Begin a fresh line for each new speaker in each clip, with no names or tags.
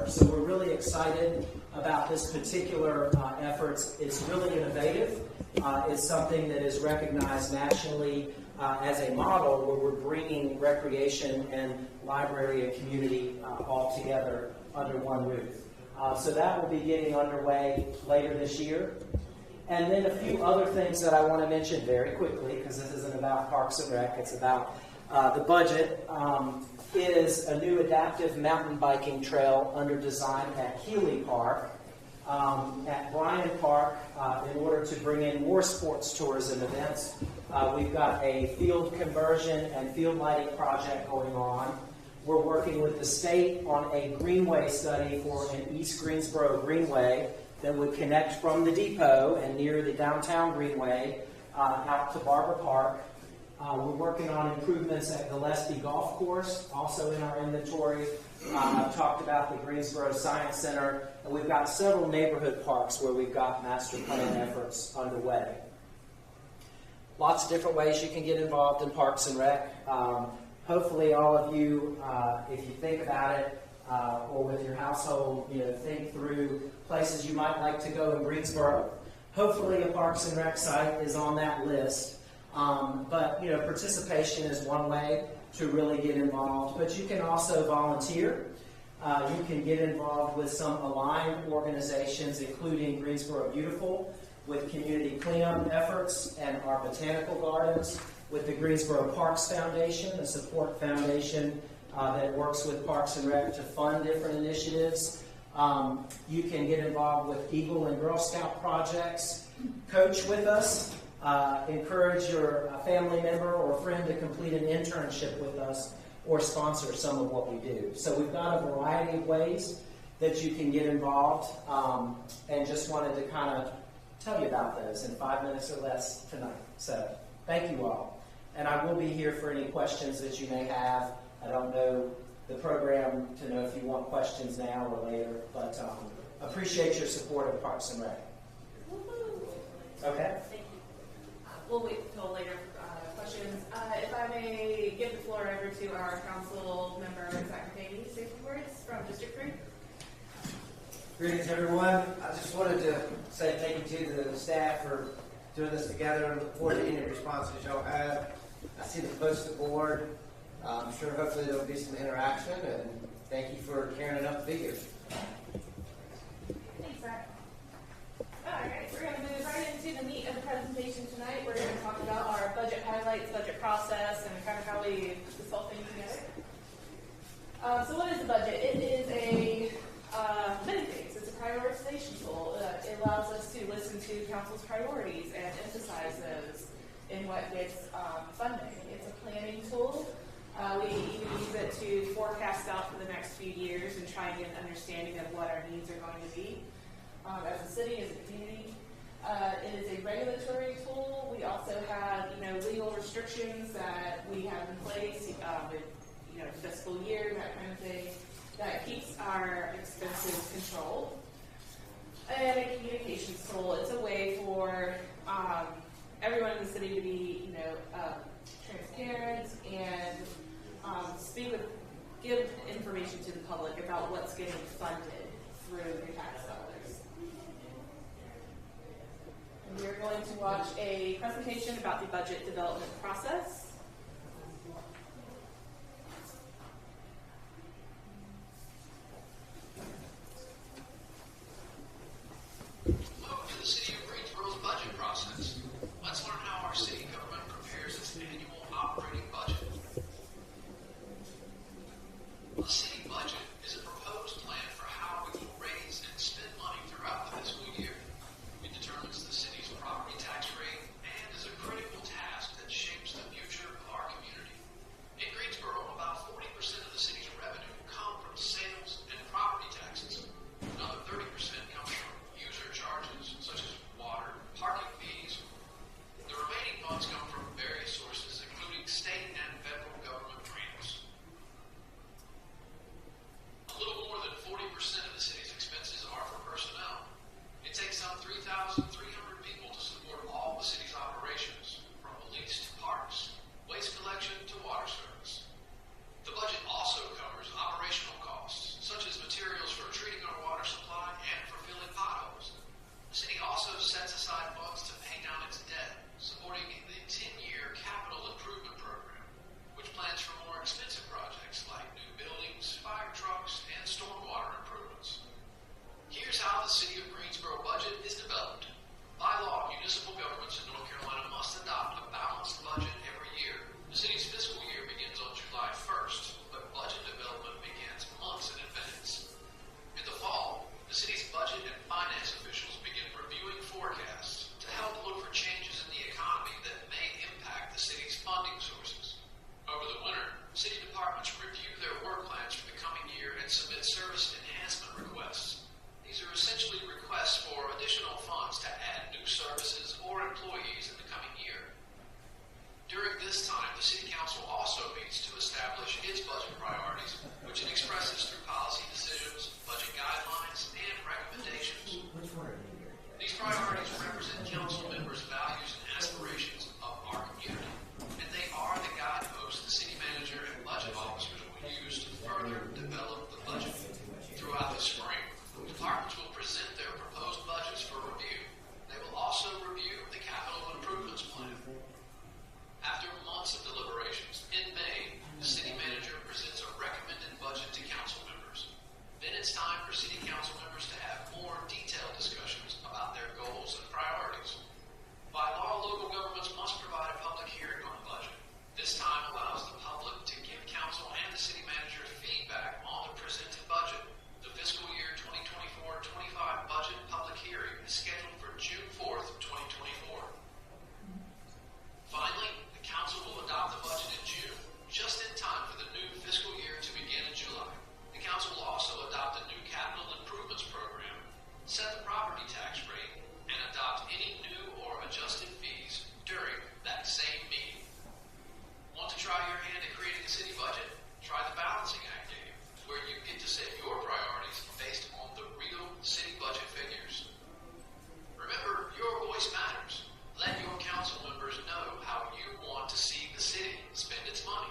summer. So we're really excited about this particular effort. It's really innovative. It's something that is recognized nationally as a model where we're bringing recreation and library and community all together under one roof. So that will be getting underway later this year. And then a few other things that I want to mention very quickly, because this isn't about Parks and Rec, it's about the budget, is a new adaptive mountain biking trail under design at Healy Park, at Bryan Park, in order to bring in more sports tourism events. We've got a field conversion and field lighting project going on. We're working with the state on a greenway study for an East Greensboro greenway that would connect from the depot and near the downtown greenway out to Barber Park. We're working on improvements at Gillespie Golf Course, also in our inventory. I've talked about the Greensboro Science Center, and we've got several neighborhood parks where we've got master plan efforts underway. Lots of different ways you can get involved in Parks and Rec. Hopefully all of you, if you think about it, or with your household, think through places you might like to go in Greensboro. Hopefully a Parks and Rec site is on that list. But participation is one way to really get involved. But you can also volunteer. You can get involved with some aligned organizations, including Greensboro Beautiful, with community cleanup efforts, and our botanical gardens, with the Greensboro Parks Foundation, a support foundation that works with Parks and Rec to fund different initiatives. You can get involved with Eagle and Girl Scout projects, coach with us, encourage your family member or friend to complete an internship with us, or sponsor some of what we do. So we've got a variety of ways that you can get involved, and just wanted to kind of tell you about those in 5 minutes or less tonight. So thank you all. And I will be here for any questions that you may have. I don't know the program to know if you want questions now or later, but appreciate your support of Parks and Rec. Okay?
Thank you. We'll wait until later for questions. If I may give the floor over to our council member, Zach McCady, say some words from District 3.
Greetings, everyone. I just wanted to say thank you to the staff for doing this together, and look forward to any responses y'all have. I see the post board. I'm sure hopefully there will be some interaction, and thank you for caring enough to be here.
Thanks, Zach. All right, we're going to move right into the meat of the presentation tonight. We're going to talk about our budget highlights, budget process, and kind of how we put this whole thing together. So what is the budget? It is many things. It's a prioritization tool. It allows us to listen to council's priorities and emphasize those in what gets funding. It's a planning tool. We even use it to forecast out for the next few years and try and get an understanding of what our needs are going to be as a city, as a community. It is a regulatory tool. We also have, legal restrictions that we have in place, with, fiscal year, that kind of thing, that keeps our expenses controlled. And a communications tool. It's a way for everyone in the city to be, transparent and give information to the public about what's getting funded through your tax dollars. And we're going to watch a presentation about the budget development process.
Welcome to the City of Greensboro's budget process. Let's learn how our city government prepares its annual operating budget. A city budget is a proposed plan for how we will raise and spend money throughout the fiscal year. It determines the city's property tax rate and is a critical task that shapes the future for city council members to have more detailed discussions about their goals and priorities. By law, local governments must provide a public hearing on the budget. This time allows the public to give council and the city manager feedback on the presented budget. The fiscal year 2024-25 budget public hearing is scheduled for June 4th, 2024. Finally, the council will adopt the budget in June, just in time for the new fiscal year to begin in July. The council will also adopt a new capital improvements program, set the property tax rate, and adopt any new or adjusted fees during that same meeting. Want to try your hand at creating a city budget? Try the Balancing Act game, where you get to set your priorities based on the real city budget figures. Remember, your voice matters. Let your council members know how you want to see the city spend its money.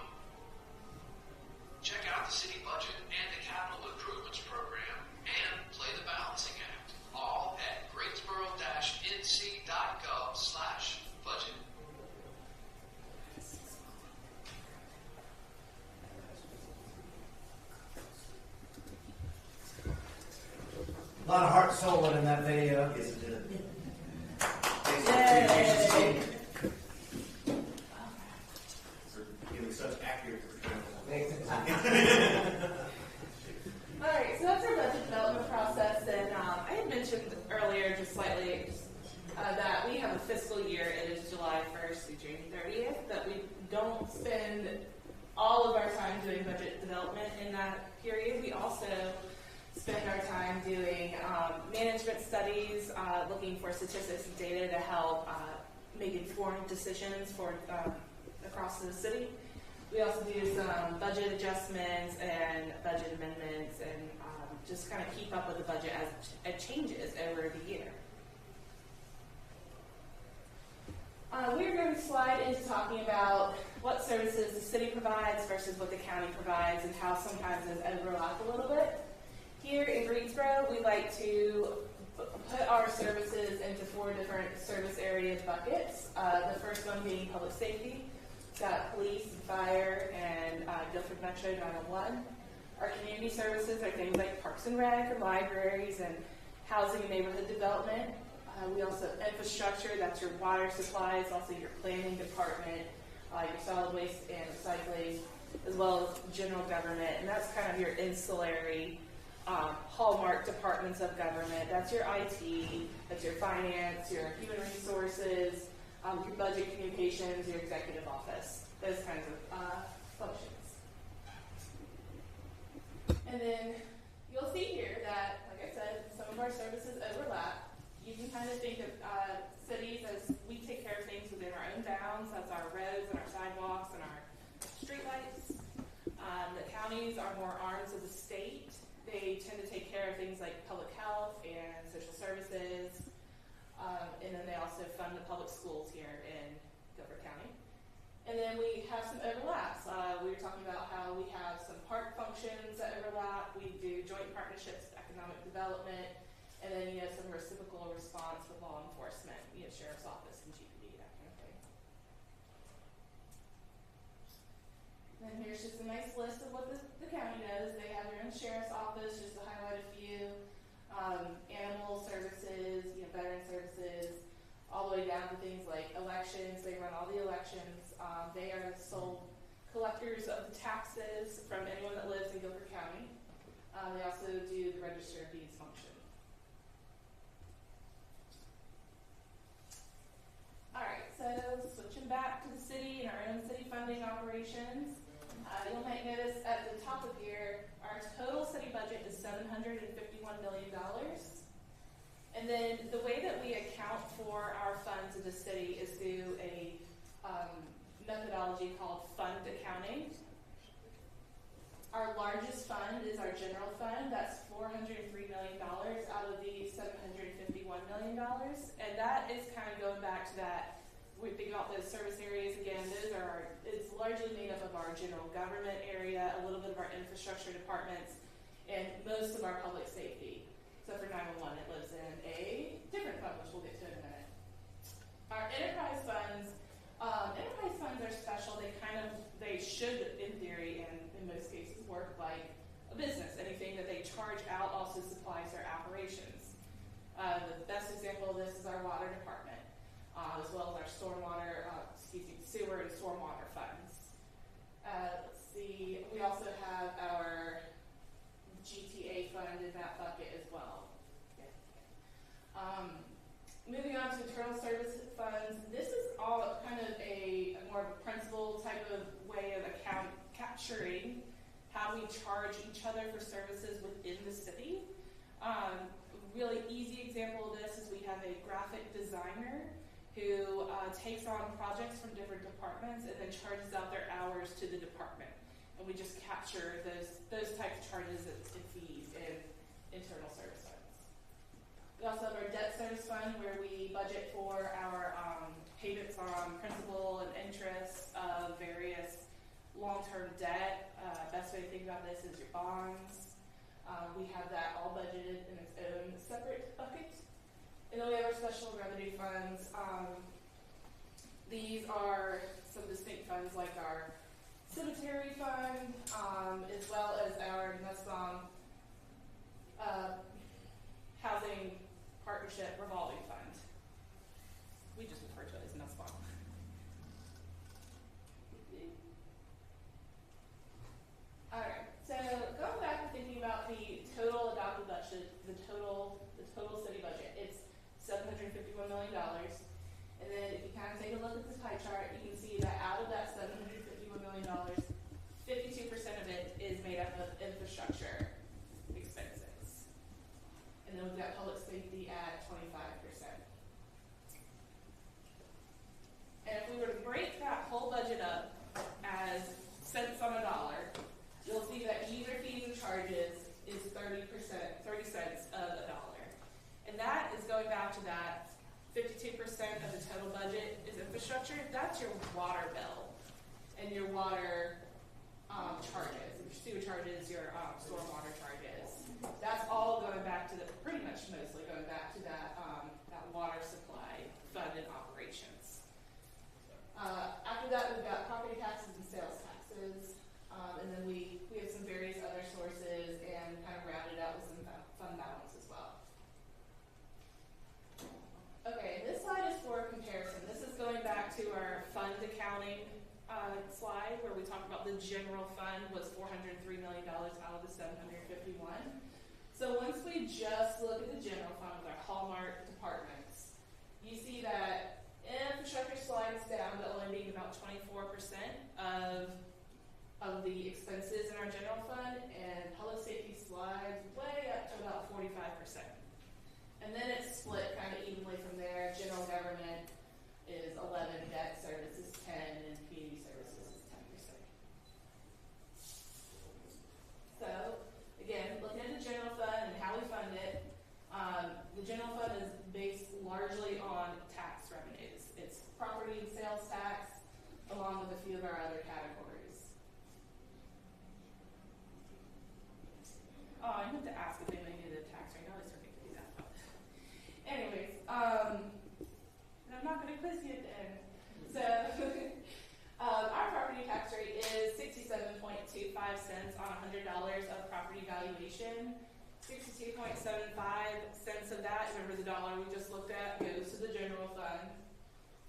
Check out the city budget and the capital improvements program and play the Balancing Act, all at greensboro-nc.gov/budget.
A lot of heart and soul in that video.
Yes, it did.
Yay.
For giving such accurate portrayal.
All right, so that's our budget development process, and I had mentioned earlier, just slightly, that we have a fiscal year. It is July 1st through June 30th, but we don't spend all of our time doing budget development in that period. We also spend our time doing management studies, looking for statistics and data to help make informed decisions for across the city. We also do some budget adjustments and budget amendments, and just kind of keep up with the budget as it changes over the year. We're going to slide into talking about what services the city provides versus what the county provides, and how sometimes those overlap a little bit. Here in Greensboro, we like to put our services into 4 different service area buckets. The first one being public safety. We've got police, fire, and Guilford Metro 911. Our community services are things like Parks and Rec, and libraries, and housing and neighborhood development. We also have infrastructure, that's your water supplies, also your planning department, your solid waste and recycling, as well as general government, and that's kind of your ancillary hallmark departments of government. That's your IT, that's your finance, your human resources, your budget communications, your executive office, those kinds of functions. And then you'll see here that, like I said, some of our services overlap. You can kind of think of cities as we take care of things within our own bounds. That's our roads and our sidewalks and our streetlights. The counties are more arms of the state. They tend to take care of things like public health and social services. And then they also fund the public schools here in Guilford County. And then we have some overlaps. We were talking about how we have some park functions that overlap. We do joint partnerships with economic development. And then, some reciprocal response with law enforcement, sheriff's office and GPD, that kind of thing. And then here's just a nice list of what the county does. They have their own sheriff's office, just to highlight a few. Animal services, veteran services, all the way down to things like elections. They run all the elections. They are the sole collectors of the taxes from anyone that lives in Guilford County. They also do the register of deeds function. Alright, so switching back to the city and our own city funding operations, you'll might notice at the top of here, our total city budget is $751 million. And then the way that we account for our funds in the city is through a methodology called fund accounting. Our largest fund is our general fund. That's $403 million out of the $751 million. And that is kind of going back to that, we think about those service areas again, it's largely made up of our general government area, a little bit of our infrastructure departments, and most of our public safety. So for 911, it lives in a different fund, which we'll get to in a minute. Our enterprise funds are special. They should, in theory, and in most cases, work like a business. Anything that they charge out also supplies their operations. The best example of this is our water department, as well as our sewer and stormwater funds. Let's see, we also have our GTA fund in that bucket as well. Moving on to internal service funds, this is all kind of a more of a principal type of way of capturing how we charge each other for services within the city. Really easy example of this is we have a graphic designer who takes on projects from different departments and then charges out their hours to the department. And we just capture those types of charges and fees in internal service funds. We also have our debt service fund where we budget for our payments on principal and interest of various long-term debt. Best way to think about this is your bonds. We have that all budgeted in its own separate bucket. And then we have our special revenue funds. These are some distinct funds like our cemetery fund, as well as our Municipal housing partnership revolving fund. We just refer to it as Municipal. All right. So going back to thinking about the total adopted budget, the total city budget, it's $751 million. And then if you kind of take a look at this pie chart, you can see that out of that $751 million, 52% of it is made up of infrastructure expenses. And then we've got public safety at 25%. And if we were to break that whole budget up as cents on a dollar, you'll see that user fees and charges is 30%, 30 cents of a dollar. And that is going back to that 52% of the total budget is infrastructure. That's your water bill and your water charges, your sewer charges, your stormwater charges. That's all going back to pretty much mostly going back to that water supply fund and operations. After that, we've got property taxes and sales taxes. And then we have some various other sources and kind of rounded out with some fund balance as well. Okay, this slide is for comparison. This is going back to our fund accounting slide where we talked about the general fund was $403 million out of the $751. So once we just look at the general fund with our hallmark departments, you see that infrastructure slides down to only being about 24% of the expenses in our general fund, and public safety slides way up to about 45%. And then it's split kind of evenly from there. General government is 11, debt services 10, and community services is 10%. So again, looking at the general fund and how we fund it, the general fund is based largely on tax revenues. It's property and sales tax, along with a few of our other categories. Oh, I meant to ask if anybody knew the tax rate. I always forget to do that. Anyways, and I'm not going to quiz you at the end. So, our property tax rate is 67.25 cents on $100 of property valuation. 62.75 cents of that, remember the dollar we just looked at, goes to the general fund.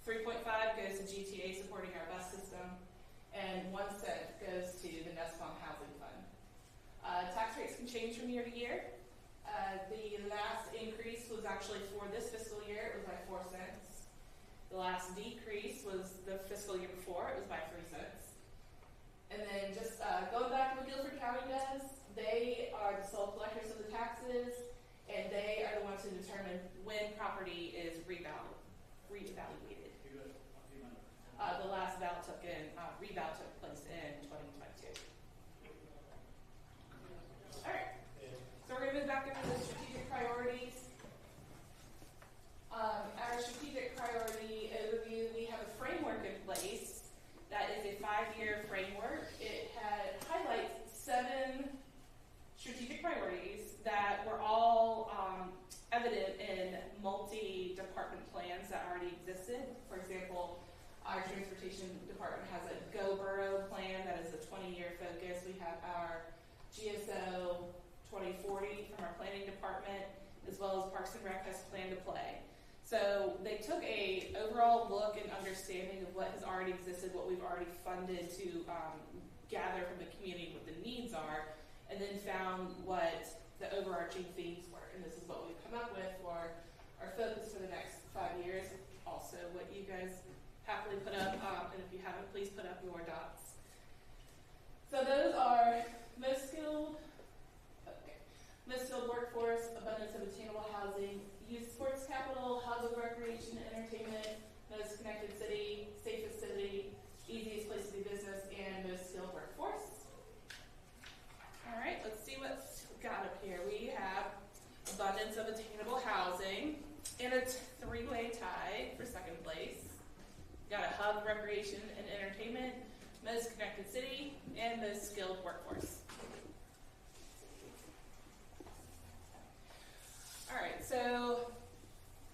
3.5 goes to GTA supporting our bus system, and 1 cent goes to the Municipal housing fund. Tax rates can change from year to year. The last increase was actually for this fiscal year, it was by 4 cents. The last decrease was the fiscal year before, it was by 3 cents. And then just going back to what Guilford County does, they are the sole collectors of the taxes, and they are the ones who determine when property is reevaluated. The last reval took place in 2022. All right, so we're going to move back into the strategic priorities. Our strategic priority overview, we have a framework in place that is a 5-year framework. It highlights 7 strategic priorities that were all evident in multi-department plans that already existed. For example, our transportation department has a Go Borough 2040 from our planning department, as well as Parks and Rec has Plan to Play. So they took a overall look and understanding of what has already existed, what we've already funded to gather from the community what the needs are, and then found what the overarching themes were. And this is what we've come up with for our focus for the next 5 years. Also, what you guys happily put up, and if you haven't, please put up your dots. So those are most skilled workforce, abundance of attainable housing, youth sports capital, hub of recreation and entertainment, most connected city, safest city, easiest place to do business, and most skilled workforce. All right, let's see what's got up here. We have abundance of attainable housing and a three-way tie for second place. Got a hub, recreation, and entertainment, most connected city, and most skilled workforce. All right, so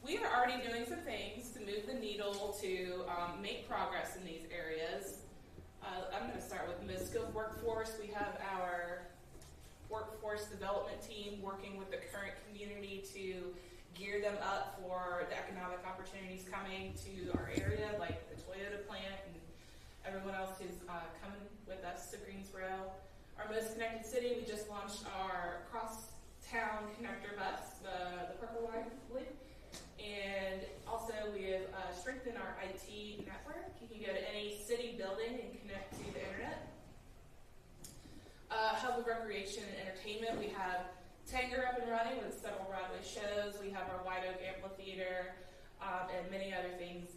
we are already doing some things to move the needle to make progress in these areas. I'm going to start with most skilled workforce. We have our workforce development team working with the current community to gear them up for the economic opportunities coming to our area, like the Toyota plant and everyone else who's coming with us to Greensboro. Our most connected city, we just launched our cross-town connector bus, the purple line, I believe. And also we have strengthened our IT network. You can go to any city building and connect to the internet. Hub of recreation and entertainment, we have Tanger up and running with several Broadway shows. We have our White Oak Amphitheater and many other things.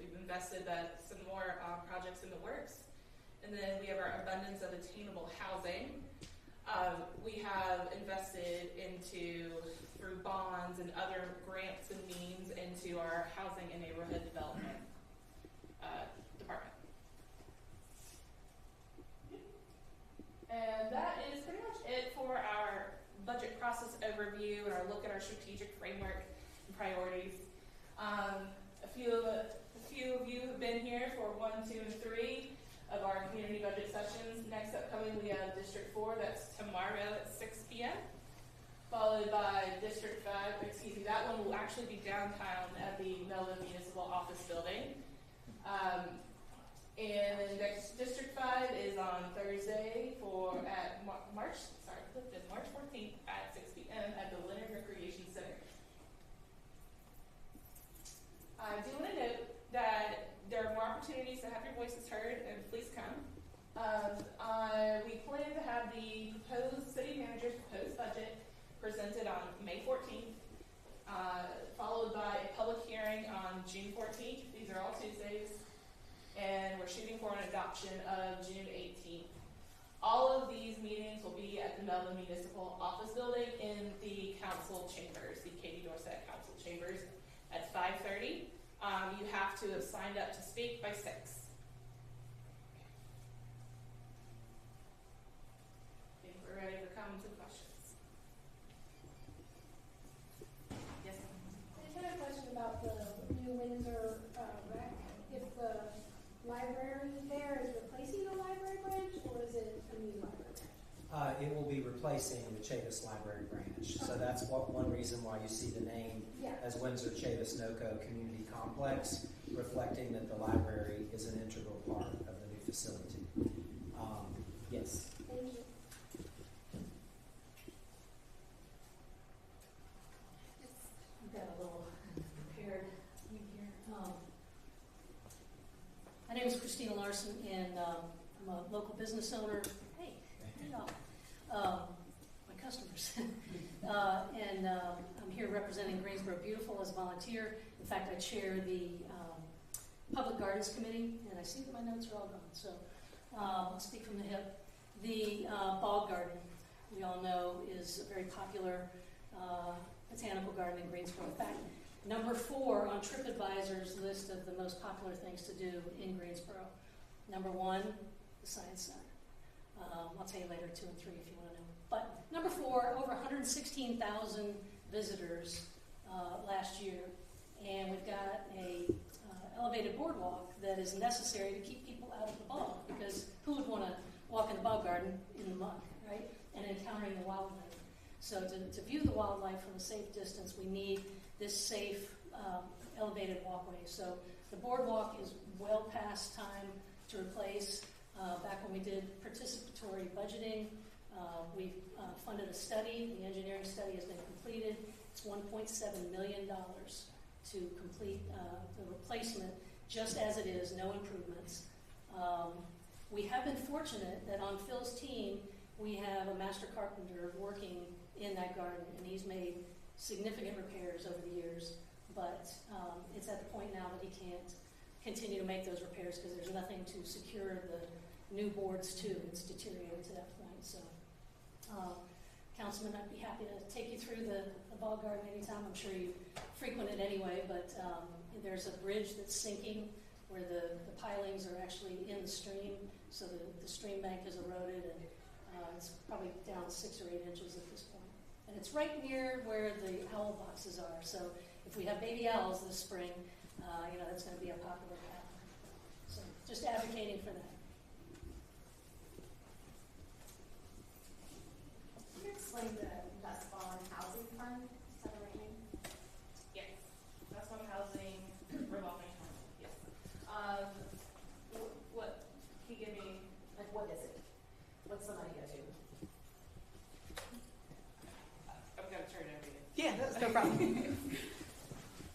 We've invested some more projects in the works. And then we have our abundance of attainable housing. We have invested through bonds and other grants and means into our housing and neighborhood development department. And that is pretty much it for our budget process overview and our look at our strategic framework and priorities. A few of you have been here for 1, 2, and 3 of our community budget sessions. Next upcoming, we have District 4. That's tomorrow at 6 p.m. Followed by District 5. That one will actually be downtown at the Melvin Municipal office building. And then next District 5 is on Thursday March 14th at 6 p.m. at the Leonard Recreation Center. I do want to note that there are more opportunities to have your voices heard, and please come. We plan to have the city manager's proposed budget presented on May 14th, followed by a public hearing on June 14th. These are all Tuesdays. And we're shooting for an adoption of June 18th. All of these meetings will be at the Melvin Municipal office building in the council chambers, the Katie Dorsett council chambers at 5:30. You have to have signed up to speak by 6. I think we're ready for comments and questions. Yes?
I just had a question about the new Windsor rec. If the library there is replacing the library branch, or is it a new library branch?
It will be replacing the Chavis Library branch. So that's one reason why you see the name as Windsor Chavis NOCO Community Complex, reflecting that the library is an integral part of the new facility. Yes.
Thank you.
I've got a little prepared thing here. My name is Christina Larson, and I'm a local business owner. Hey y'all. My customers. I'm here representing Greensboro Beautiful as a volunteer. In fact, I chair the Public Gardens Committee, and I see that my notes are all gone, so I'll speak from the hip. The Bog Garden, we all know, is a very popular botanical garden in Greensboro. In fact, number 4 on TripAdvisor's list of the most popular things to do in Greensboro. Number 1, the Science Center. I'll tell you later 2 and 3 if you want to know. But number 4, over 116,000 visitors last year, and we've got a elevated boardwalk that is necessary to keep people out of the bog, because who would want to walk in the bog garden in the mud, right? And encountering the wildlife. So to view the wildlife from a safe distance, we need this safe elevated walkway. So the boardwalk is well past time to replace. Back when we did participatory budgeting, we funded a study. The engineering study has been completed. It's $1.7 million to complete the replacement just as it is, no improvements. We have been fortunate that on Phil's team, we have a master carpenter working in that garden, and he's made significant repairs over the years, but it's at the point now that he can't continue to make those repairs because there's nothing to secure the new boards to. It's deteriorated to that point. So, Councilman, I'd be happy to take you through the bog garden anytime. I'm sure you frequent it anyway, but there's a bridge that's sinking where the pilings are actually in the stream, so the stream bank is eroded, and it's probably down 6 or 8 inches at this point. And it's right near where the owl boxes are, so if we have baby owls this spring, that's going to be a popular path. So just advocating for that.
Can you explain the Municipal Housing Fund? Is that the right name?
Yes, that's one housing revolving fund. Yes. What can you give me?
Like, what is it? What's the money go to?
I'm gonna turn it over to you.
Yeah, that's no problem.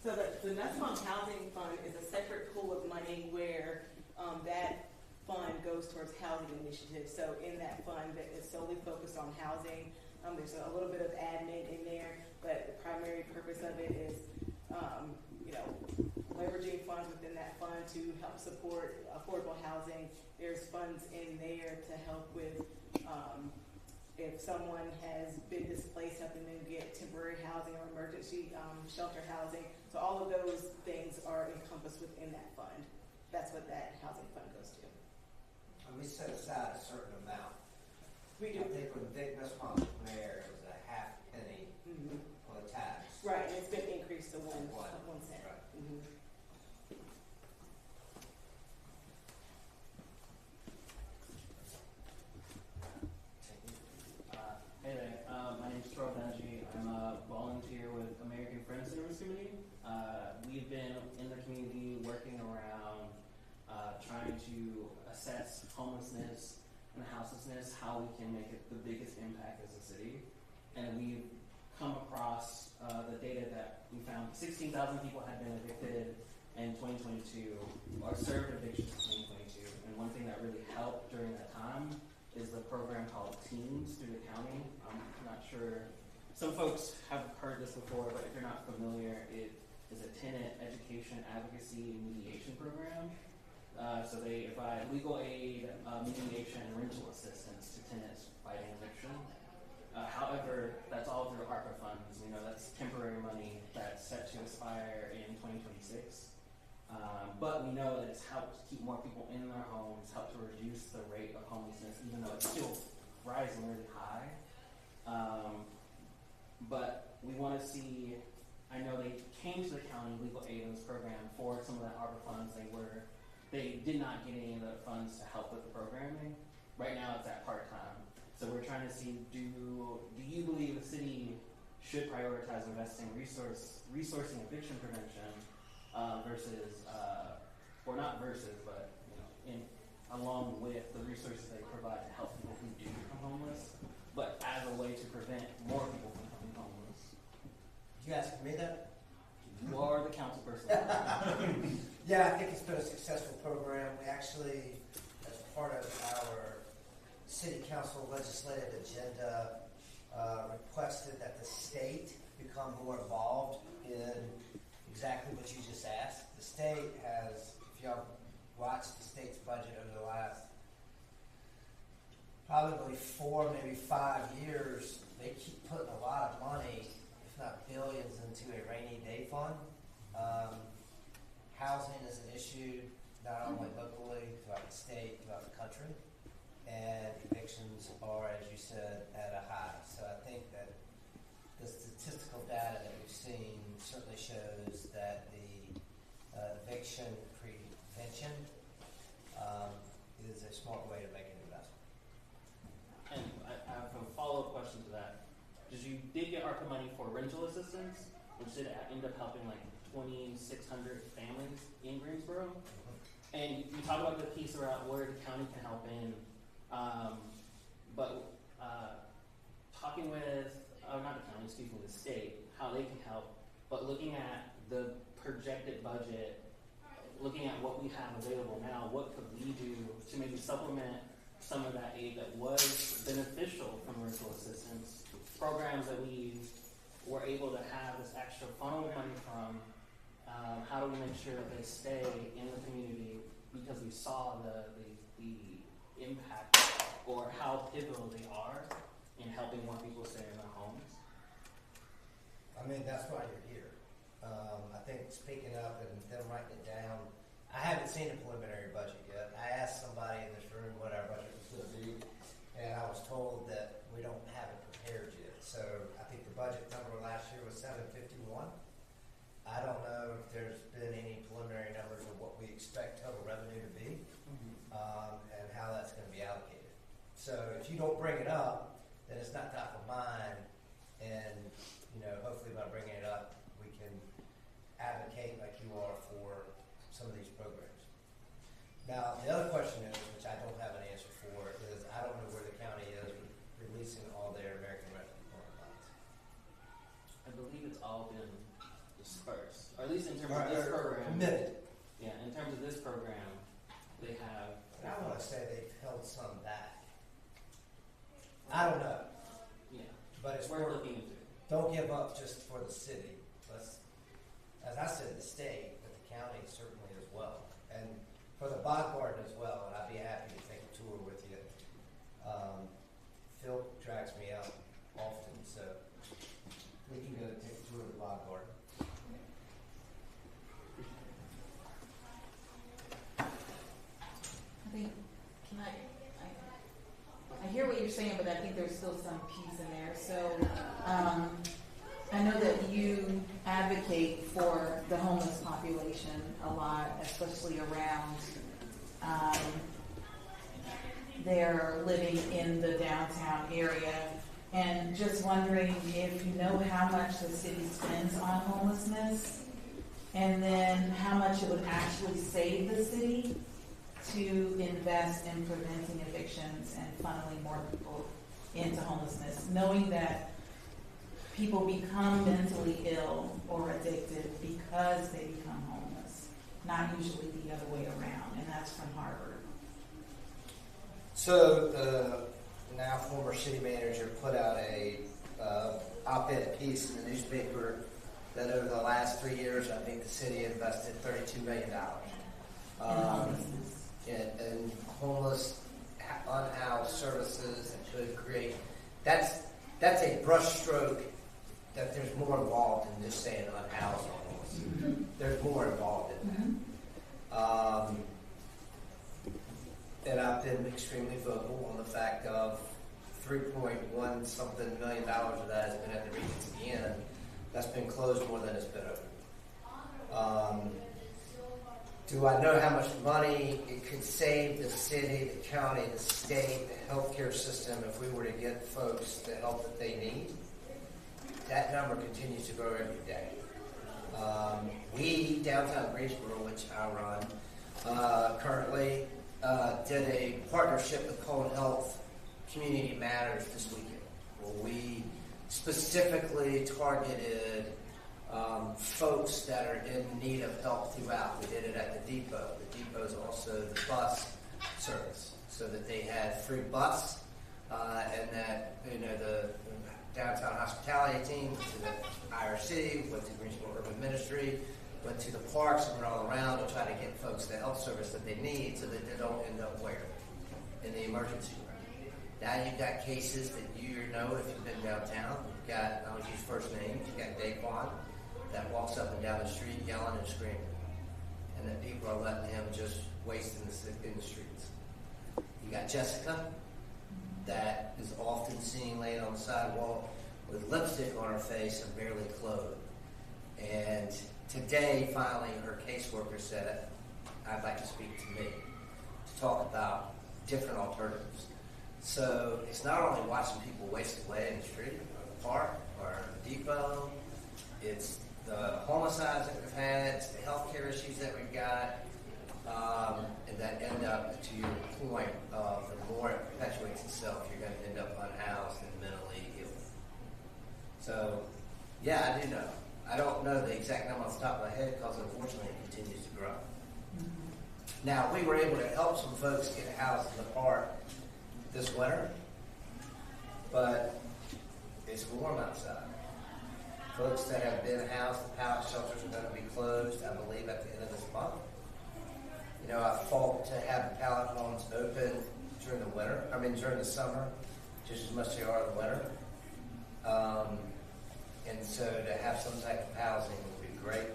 So the Municipal Housing Fund is a separate pool of money where that fund goes towards housing initiatives. So in that fund that is solely focused on housing, there's a little bit of admin in there, but the primary purpose of it is, leveraging funds within that fund to help support affordable housing. There's funds in there to help with if someone has been displaced, helping them get temporary housing or emergency shelter housing. So all of those things are encompassed within that fund. That's what that housing fund goes to.
And we set aside a certain amount.
We
I
do.
think when Vic Nussbaum was mayor, it was a half penny on the tax.
Right, and it's been increased to one cent.
Right.
Mhm.
Hey there, my name is Troy Benji. I'm a volunteer with American Friends Service Committee. We've been in the community working around trying to assess homelessness and houselessness, how we can make it the biggest impact as a city. And we've come across the data that we found 16,000 people had been evicted in 2022, or served evictions in 2022. And one thing that really helped during that time is the program called Teams through the county. I'm not sure, some folks have heard this before, but if you're not familiar, it is a tenant education, advocacy, and mediation program. So they provide legal aid, mediation, and rental assistance to tenants fighting eviction. However, that's all through ARPA funds. That's temporary money that's set to expire in 2026. But we know that it's helped keep more people in their homes, helped to reduce the rate of homelessness, even though it's still rising really high. But we want to see, I know they came to the county legal aid in this program for some of the ARPA funds. They did not get any of the funds to help with the programming. Right now it's at part-time. So we're trying to see, do you believe the city should prioritize investing resourcing eviction prevention versus, or not versus, but along with the resources they provide to help people who do become homeless, but as a way to prevent more people from becoming homeless.
You asking me that?
You are the council person.
Yeah, I think it's been a successful program. We actually, as part of our city council legislative agenda, requested that the state become more involved in exactly what you just asked. The state has, if y'all watched the state's budget over the last probably 4, maybe 5 years, they keep putting a lot of money, if not billions, into a rainy day fund. Housing is an issue not only locally, throughout the state, throughout the country, and evictions are, as you said, at a high. So I think that the statistical data that we've seen certainly shows that the eviction prevention is a smart way to make an investment.
And I have a follow-up question to that. Did you did get ARPA money for rental assistance, which did end up helping like 2,600 families in Greensboro. And you talk about the piece around where the county can help in, but talking with, not the county, excuse me, the state, how they can help, but looking at the projected budget, looking at what we have available now, what could we do to maybe supplement some of that aid that was beneficial from rental assistance, programs that we were able to have this extra funnel money from, how do we make sure that they stay in the community because we saw the impact or how pivotal they are in helping more people stay in their homes.
I mean, that's why you're here. I think speaking up and them writing it down. I haven't seen a preliminary budget yet. I asked somebody in this room what our budget was going to be, and I was told that we don't have it prepared yet. So I think the budget number last year was $751. I don't know if there's been any preliminary numbers of what we expect total revenue to be, and how that's going to be allocated. So if you don't bring it up, then it's not top of mind, and hopefully by bringing it up, we can advocate like you are for some of these programs. Now, the other question is, which I don't have an answer for, is I don't know where the county is with releasing all their American Rescue Plan funds.
I believe it's all been dispersed, or at least in terms of this program.
Committed.
Yeah, in terms of this program, they have.
And I want to say they've held some back. I don't know.
Yeah,
But it's
we're looking into it.
Don't give up just for the city. Let's, as I said, the state, but the county certainly as well. And for the bog garden as well, and I'd be happy to take a tour with you. Phil drags me out often, so we can go take a tour of the bog garden.
I think, I hear what you're saying, but I think there's still some piece in there. So, I know that you advocate for the homeless population a lot, especially around they're living in the downtown area. And just wondering if you know how much the city spends on homelessness, and then how much it would actually save the city to invest in preventing evictions and funneling more people into homelessness, knowing that people become mentally ill or addicted because they become homeless, not usually the other way around, and that's from Harvard.
So the now former city manager put out a op-ed piece in the newspaper that over the last 3 years, I think the city invested $32 million in homeless, unhoused services that could create. That's a brushstroke. That there's more involved in just saying unhoused or homeless. Mm-hmm. There's more involved in that. And I've been extremely vocal on the fact of $3.1 something million of that has been at the Regency Inn. That's been closed more than it's been open. Do I know how much money it could save the city, the county, the state, the healthcare system if we were to get folks the help that they need? That number continues to grow every day. We, downtown Greensboro, which I run, currently did a partnership with Colon Health Community Matters this weekend, where we specifically targeted folks that are in need of help throughout. We did it at the depot. The depot is also the bus service, so that they had free bus, and that the downtown hospitality team went to the IRC, went to Greensboro Urban Ministry, went to the parks, and went all around to try to get folks the health service that they need so that they don't end up where? In the emergency room. Now you've got cases that you know if you've been downtown. You've got, I'll use first names, you've got Daquan that walks up and down the street yelling and screaming. And that people are letting him just waste in the streets. You got Jessica that is often seen laying on the sidewalk with lipstick on her face and barely clothed. And today, finally, her caseworker said, I'd like to speak to me to talk about different alternatives. So it's not only watching people waste away in the street or the park our depot, it's the homicides that we've had, it's the healthcare issues that we've got, and that end up, to your point, the more it perpetuates itself, you're going to end up unhoused and mentally ill. So, yeah, I do know. I don't know the exact number off the top of my head because unfortunately it continues to grow. Now, we were able to help some folks get housed in the park this winter, but it's warm outside. Folks that have been housed, the pallet shelters are going to be closed, I believe, at the end of this month. You know, I fought to have pallet homes open during the summer, just as much as they are in the winter. And so to have some type of housing would be great,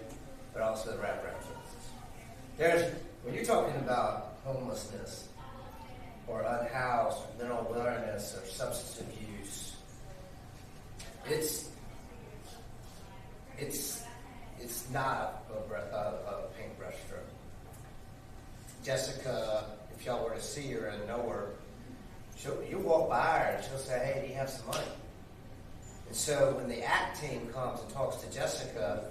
but also the wraparound services. When you're talking about homelessness or unhoused, mental wilderness or substance abuse, it's not a paintbrush stroke. Jessica, if y'all were to see her and know her, you walk by her and she'll say, "Hey, do you have some money?" And so when the ACT team comes and talks to Jessica,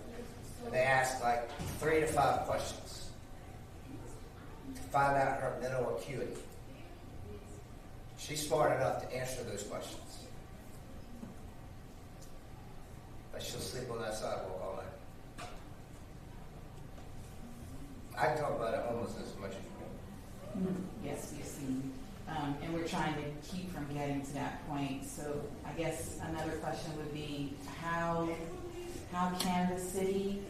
they ask like 3 to 5 questions to find out her mental acuity. She's smart enough to answer those questions. But she'll sleep on that sidewalk all night. I can talk about homelessness as much as you want.
Yes, we've seen. And we're trying to keep from getting to that point. So I guess another question would be how can the city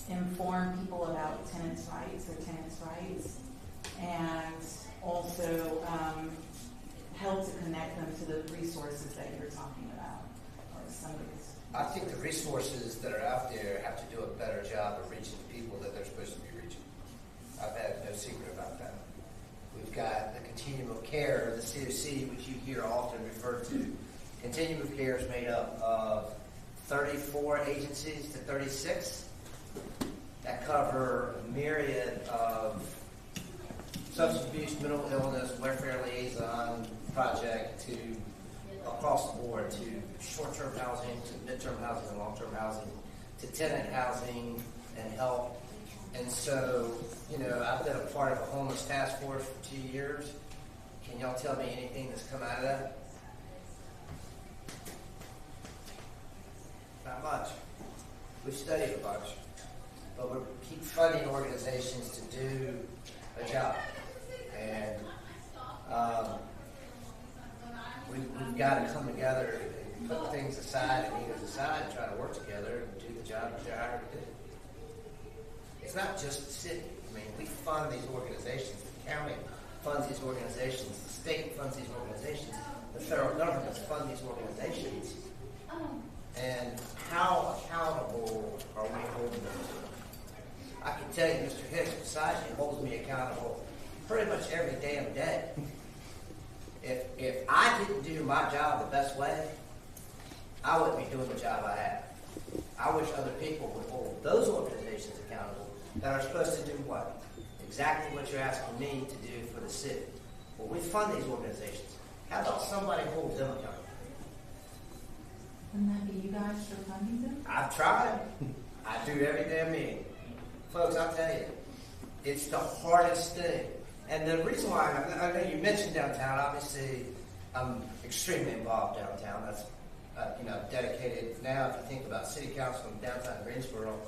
inform people about tenants' rights, and also help to connect them to the resources that you're talking about, or some of these?
I think the resources that are out there have to do a better job of reaching the people that they're supposed to be reaching. I've had no secret about that. We've got the continuum of care, the COC, which you hear often referred to. Continuum of care is made up of 34 agencies to 36 that cover a myriad of substance abuse, mental illness, welfare liaison project to across the board, to short-term housing, to midterm housing and long-term housing, to tenant housing and help. And so, you know, I've been a part of a homeless task force for 2 years. Can y'all tell me anything that's come out of that? Not much. We've studied a bunch, but we keep funding organizations to do a job. And we've got to come together and put things aside and egos aside and try to work together and do the job that you're hired to do. It's not just the city. I mean, we fund these organizations. The county funds these organizations. The state funds these organizations. The federal government funds these organizations. And how accountable are we holding them to? I can tell you, Mr. Hicks, besides you, holds me accountable pretty much every damn day. If I didn't do my job the best way, I wouldn't be doing the job I have. I wish other people would hold those organizations accountable that are supposed to do what? Exactly what you're asking me to do for the city. Well, we fund these organizations. How about somebody hold them accountable?
Wouldn't that be you guys for funding them?
I've tried. I do every damn meeting. Folks, I'll tell you, it's the hardest thing. And the reason why, I know you mentioned downtown, obviously I'm extremely involved downtown. That's, dedicated now, if you think about city council in downtown Greensboro,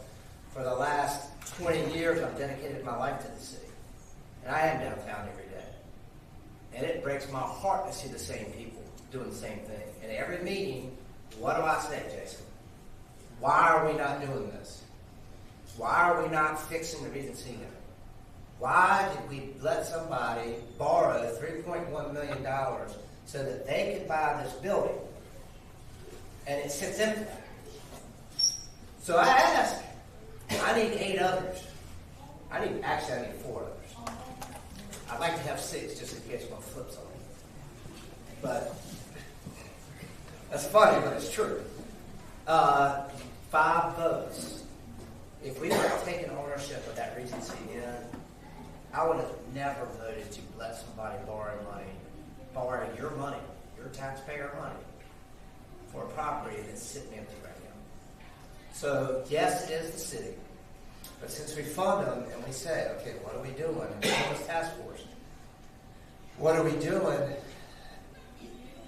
for the last 20 years I've dedicated my life to the city. And I am downtown every day. And it breaks my heart to see the same people doing the same thing. And every meeting, what do I say, Jason? Why are we not doing this? Why are we not fixing the Regency Center? Why did we let somebody borrow $3.1 million so that they could buy this building and it sits empty? So I asked, I need 8 others. I need 4 others. I'd like to have 6 just in case one flips on me. But that's funny, but it's true. 5 votes. If we would have taken ownership of that Regency Inn, I would have never voted to let somebody borrow your money, your taxpayer money, for a property that's sitting empty right now. So yes, it is the city, but since we fund them and we say, okay, what are we doing? And we have this task force. What are we doing?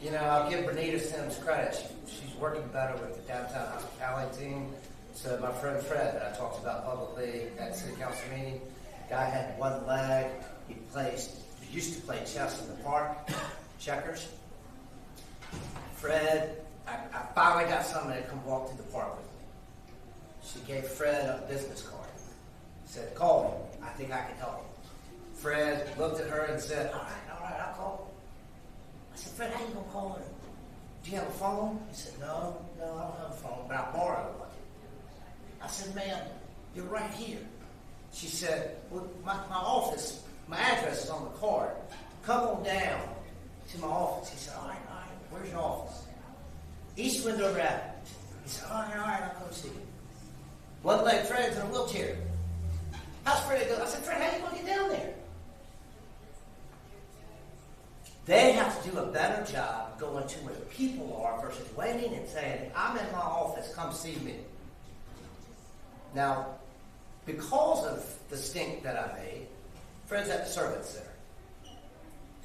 You know, I'll give Bernita Sims credit. She's working better with the downtown hospitality team. So my friend Fred that I talked about publicly at city council meeting, guy had one leg. He used to play chess in the park, checkers. Fred, I finally got somebody to come walk through the park with me. She gave Fred a business card. Said, call him. I think I can help him. Fred looked at her and said, all right, I'll call him. I said, Fred, how you going to call him? Do you have a phone? He said, no, I don't have a phone, but I'll borrow one. I said, ma'am, you're right here. She said, well, my office, my address is on the card. Come on down to my office. He said, all right, where's your office? East Window Avenue. He said, all right, I'll come see you. One leg Fred's in a wheelchair. How's Fred go? I said, Fred, how you going to get down there? They have to do a better job going to where the people are versus waiting and saying, I'm in my office, come see me. Now, because of the stink that I made, Fred's at the service center.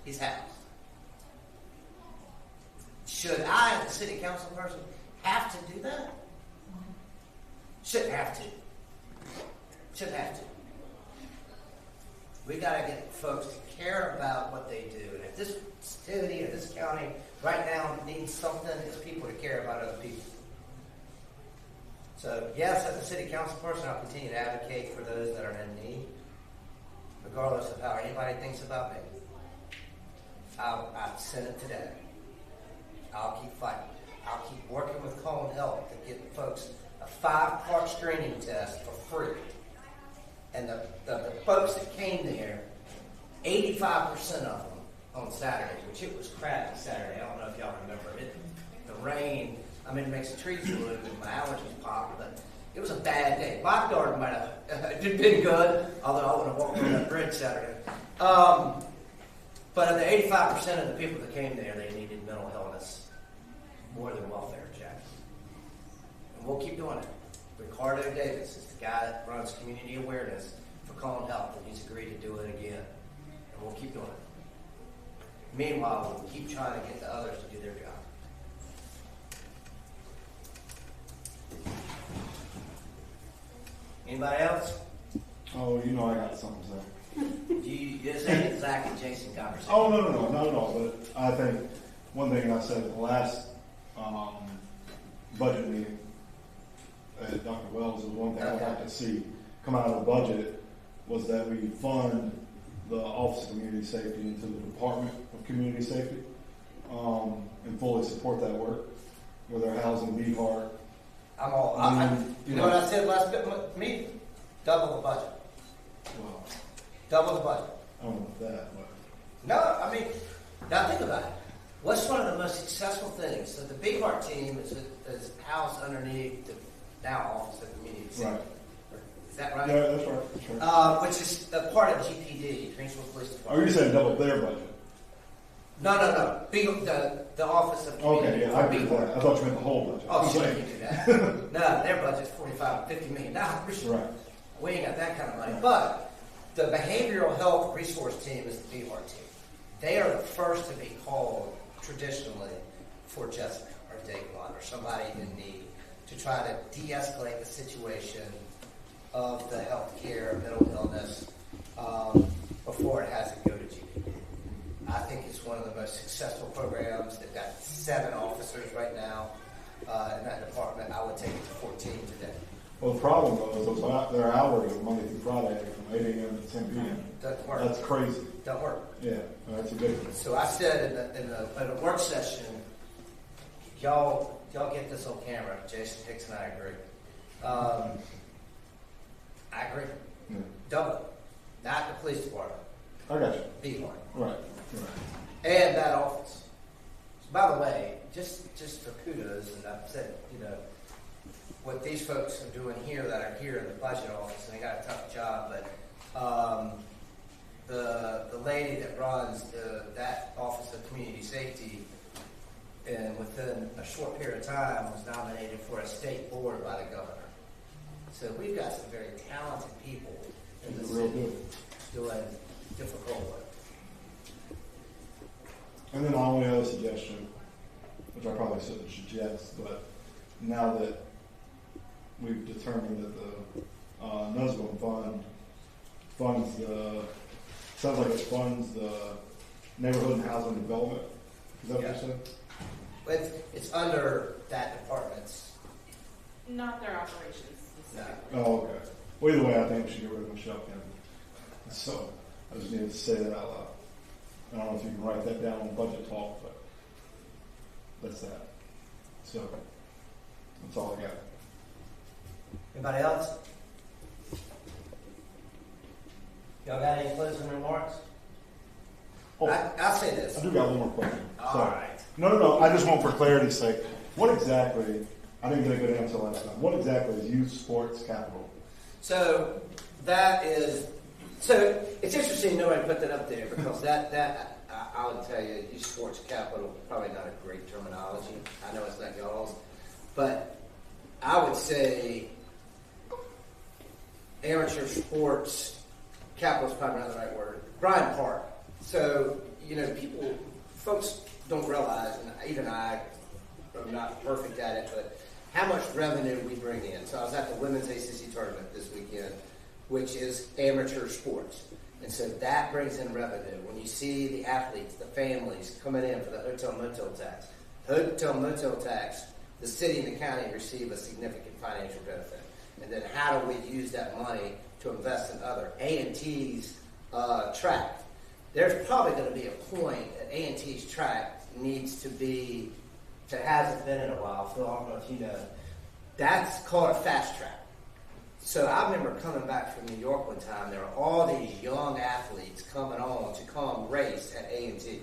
He's housed. Should I, as a city council person, have to do that? Shouldn't have to. Shouldn't have to. We got to get folks to care about what they do. And if this city or this county right now needs something, it's people to care about other people. So, yes, as a city council person, I'll continue to advocate for those that are in need, regardless of how anybody thinks about me. I've said it today. I'll keep fighting. I'll keep working with Colin Health to get folks a 5-part screening test for free. And the folks that came there, 85% of them on Saturday, which it was crappy Saturday. I don't know if y'all remember it. The rain, it makes the trees blue and my allergies pop, but it was a bad day. My garden might have been good, although I would have walked on that bridge Saturday. But of the 85% of the people that came there, they needed mental illness more than welfare checks. And we'll keep doing it. Ricardo Davis is the guy that runs community awareness for Colin Health, and he's agreed to do it again. And we'll keep doing it. Meanwhile, we'll keep trying to get the others to do their job. Anybody else?
Oh, you know I got something to say.
This ain't exactly Jason conversation.
Oh, no, not at all. But I think one thing I said at the last budget meeting at Dr. Wells was one thing I'd like to see come out of the budget was that we fund the Office of Community Safety into the Department of Community Safety and fully support that work where they're housing Beehart.
I'm all. You know what I said last meeting? Double the budget.
Well,
double the budget.
I don't know about that, but
no, now think about it. What's one of the most successful things? So the Beehart team is housed underneath the now Office of Community Safety. Right. Is that right?
Yeah, that's right.
Which is a part of GPD, Greensboro Police Department.
Oh, you're saying double their budget?
No. The Office of Community.
Okay, yeah, I agree with that. I thought you meant the whole budget.
Oh, sure, you do that. No, their budget's $45-50 million. Right. We ain't got that kind of money. Right. But the behavioral health resource team is the Beehart team. They are the first to be called traditionally for Jessica or Daquan or somebody in need to try to de-escalate the situation of the healthcare mental illness before it has to go to GPD. I think it's one of the most successful programs. They've got 7 officers right now in that department. I would take it to 14 today.
Well, the problem though is their hours are Monday through Friday from 8 a.m. to 10 p.m.
Doesn't work.
That's crazy.
Doesn't work.
Yeah, that's ridiculous.
So I said in the work session, y'all get this on camera. Jason Hicks and I agree. I agree. Yeah. Double. Not the police department.
I got you.
Beehart.
Right.
And that office. So by the way, just for kudos, and I've said, what these folks are doing here that are here in the budget office, and they got a tough job, but the lady that runs that Office of Community Safety and within a short period of time was nominated for a state board by the governor. So we've got some very talented people in the city doing difficult work.
And then my only other suggestion, which I probably shouldn't suggest, but now that we've determined that the NUSBM fund funds the, sounds like it funds the neighborhood and housing development. Is that what you said?
It's under that department's.
Not their operations.
No.
Oh, okay. Well, either way, I think we should get rid of Michelle Kennedy. So I just needed to say that out loud. I don't know if you can write that down on budget talk, but that's that. So that's all I got.
Anybody else? Y'all got any closing remarks?
Oh,
I'll say this.
I do got one more question.
All
Sorry.
right.
No. I just want for clarity's sake, what exactly, I didn't get a good answer last time, what exactly is youth sports capital?
So it's interesting nobody put that up there because that I would tell you, youth sports capital, probably not a great terminology. I know it's not y'all's, but I would say amateur sports capital is probably not the right word. Bryant Park. So, folks don't realize, and even I am not perfect at it, but how much revenue we bring in. So I was at the Women's ACC tournament this weekend, which is amateur sports. And so that brings in revenue. When you see the athletes, the families coming in for the hotel-motel tax, hotel-motel tax, the city and the county receive a significant financial benefit. And then how do we use that money to invest in other A&T's track? There's probably going to be a point that A&T's track needs to be, that hasn't been in a while, Phil, I don't know if you know, that's called a fast track. So I remember coming back from New York one time, there were all these young athletes coming on to come race at A&T.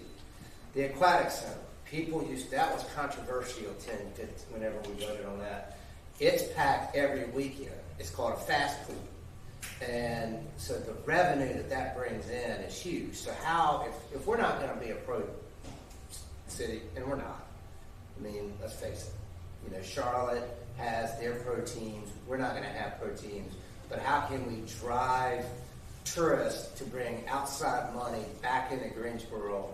The Aquatic Center, that was controversial 10, 15, whenever we voted on that. It's packed every weekend. It's called a fast pool. And so the revenue that brings in is huge. So if we're not going to be a pro city, and we're not, I mean, let's face it, Charlotte has their pro teams. We're not going to have pro teams. But how can we drive tourists to bring outside money back into Greensboro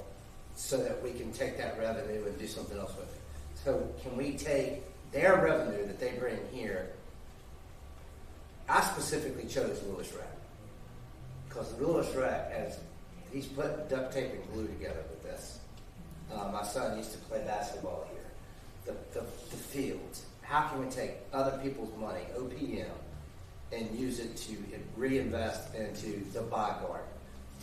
so that we can take that revenue and do something else with it? So can we take their revenue that they bring here? I specifically chose Lewis Rec because Lewis Rec he's put duct tape and glue together with this. My son used to play basketball here. The fields. How can we take other people's money, OPM, and use it to reinvest into the Garden,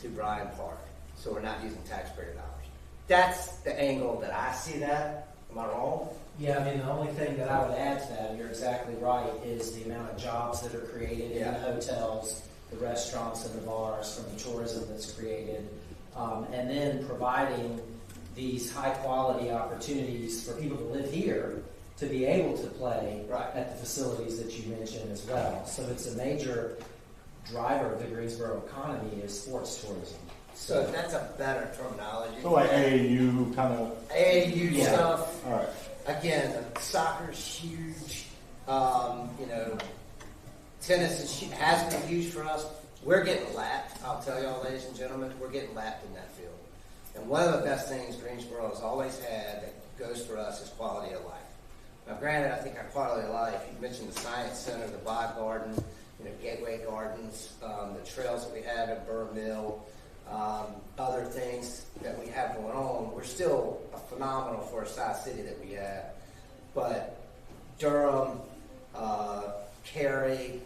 to Bryant Park, so we're not using taxpayer dollars? That's the angle that I see that. Am I wrong?
Yeah, I mean, the only thing that I would add to that, and you're exactly right, is the amount of jobs that are created in the hotels, the restaurants and the bars, from the tourism that's created, and then providing these high-quality opportunities for people to live here to be able to play at the facilities that you mentioned as well. So it's a major driver of the Greensboro economy is sports tourism.
So that's a better terminology.
So like AAU kind of...
AAU stuff.
All right.
Again, soccer's huge. Tennis has been huge for us. We're getting lapped. I'll tell y'all, ladies and gentlemen, we're getting lapped in that field. And one of the best things Greensboro has always had that goes for us is quality of life. Now, granted, I think our quality of life, you mentioned the Science Center, the Garden, Gateway Gardens, the trails that we have at Burr Mill, other things that we have going on. We're still phenomenal for a size city that we have. But Durham, Cary,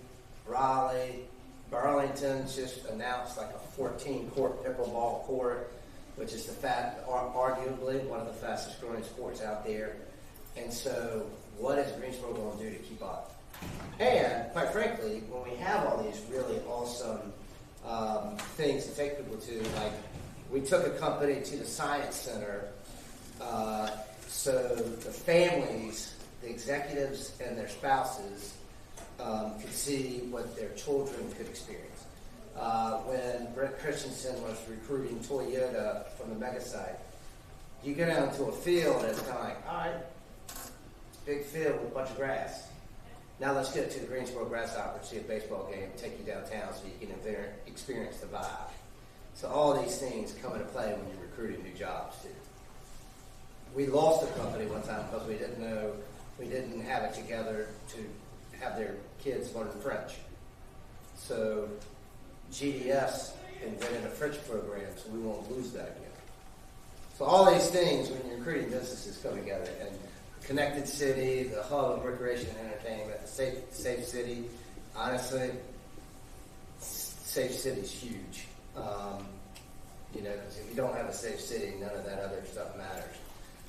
Raleigh, Burlington just announced like a 14-court pickleball court, which is arguably one of the fastest growing sports out there. And so what is Greensboro going to do to keep up? And quite frankly, when we have all these really awesome things to take people to, like we took a company to the Science Center so the families, the executives and their spouses could see what their children could experience. When Brent Christensen was recruiting Toyota from the mega site, You go down to a field and it's kind of like, all right, big field with a bunch of grass. Now let's get to the Greensboro Grasshopper, see a baseball game, take you downtown so you can experience the vibe. So all these things come into play when you're recruiting new jobs too. We lost a company one time because we didn't have it together to have their kids learn French. So GDS invented a French program, so we won't lose that again. So all these things, when you're recruiting businesses, come together. And Connected City, the hub of recreation and entertainment, the safe city. Honestly, safe city is huge. Because if you don't have a safe city, none of that other stuff matters.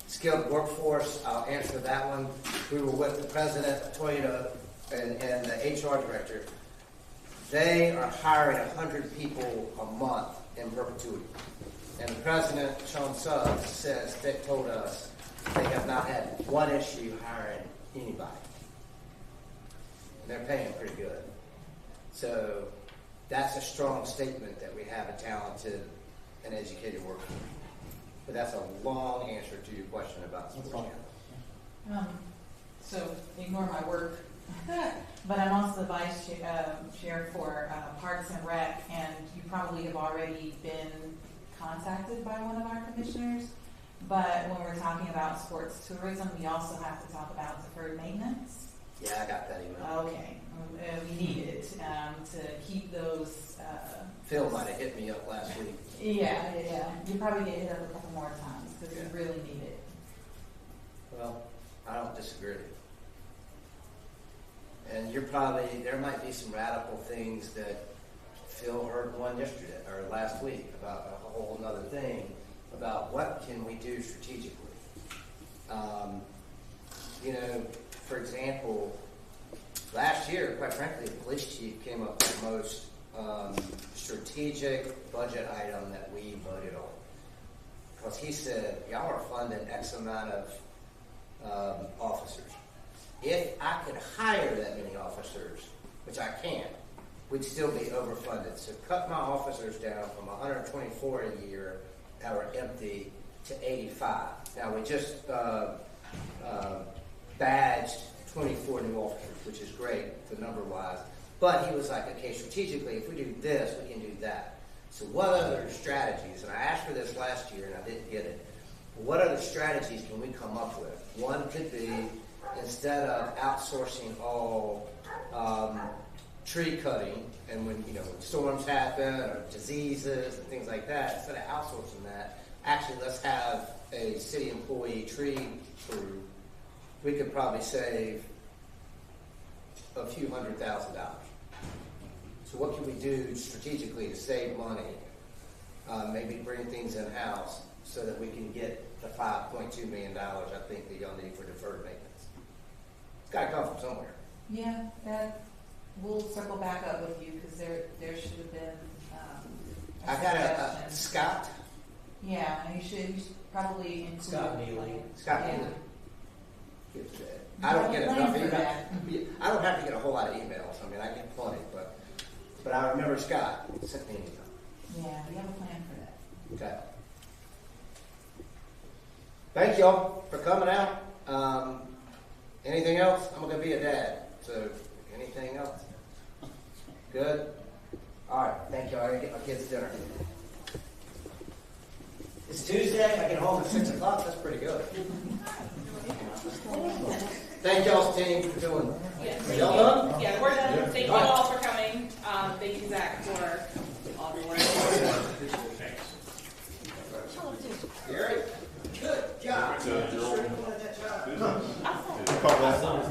Skilled workforce, I'll answer that one. We were with the president of Toyota and the HR director. They are hiring 100 people a month in perpetuity. And the president, Sean Suggs, says they told us they have not had one issue hiring anybody. And they're paying pretty good. So that's a strong statement that we have a talented and educated workforce. But that's a long answer to your question about sports.
So ignore my work, but I'm also the vice chair for Parks and Rec, and you probably have already been contacted by one of our commissioners. But when we're talking about sports tourism, we also have to talk about deferred maintenance.
Yeah, I got that email.
Okay, we need it to keep those.
Phil might have hit me up last week.
Yeah. You probably get hit up a couple more times because we really need it.
Well, I don't disagree. And there might be some radical things that Phil heard one yesterday or last week about a whole other thing about what can we do strategically. For example, last year, quite frankly, the police chief came up with the most strategic budget item that we voted on. Because he said, y'all are funding X amount of officers. If I could hire that many officers, which I can't, we'd still be overfunded. So cut my officers down from 124 a year that were empty to 85. Now we just badged 24 new officers, which is great, the number-wise. But he was like, okay, strategically, if we do this, we can do that. So what other strategies, and I asked for this last year and I didn't get it, what other strategies can we come up with? One could be, instead of outsourcing all tree cutting, and when storms happen or diseases and things like that, instead of outsourcing that, actually let's have a city employee tree crew. We could probably save a few $100,000. So what can we do strategically to save money? Maybe bring things in-house so that we can get the $5.2 million I think that y'all need for deferred maintenance. It's got to come from somewhere.
Yeah, we'll circle back up with you because there should have been.
I got a Scott.
Yeah, you should probably include
Scott Neely.
Scott
Yeah.
Neely. I don't get enough emails. I don't have to get a whole lot of emails. I mean, I get plenty, but I remember Scott sent me an email.
Yeah, we have a plan for that.
Okay. Thank y'all for coming out. Anything else? I'm going to be a dad. So, anything else? Good? All right. Thank y'all. I got to get my kids dinner. It's Tuesday. I get home at 6 o'clock. That's pretty good. Thank y'all's team for doing
Yes.
it. Y'all done?
Yeah, we're done. Thank you all for coming. Thank you, Zach, for all your work.
Gary? Good job.
You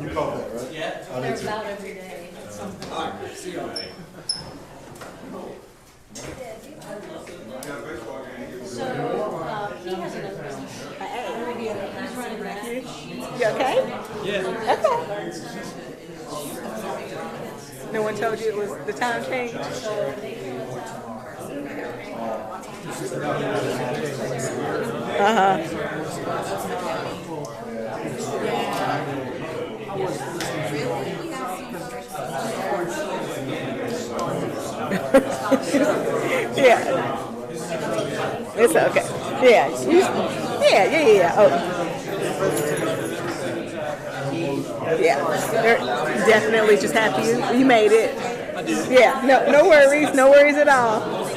caught that, right?
Yeah.
I
They're
did too.
about every day at some point.
All right. See y'all.
So, he has another business. He's running that.
You okay? Yeah. Okay. No one told you it was the time change? Yeah. It's okay. Yeah.
Yeah. Oh. Yeah, they're definitely just happy you made it. Yeah, no worries at all.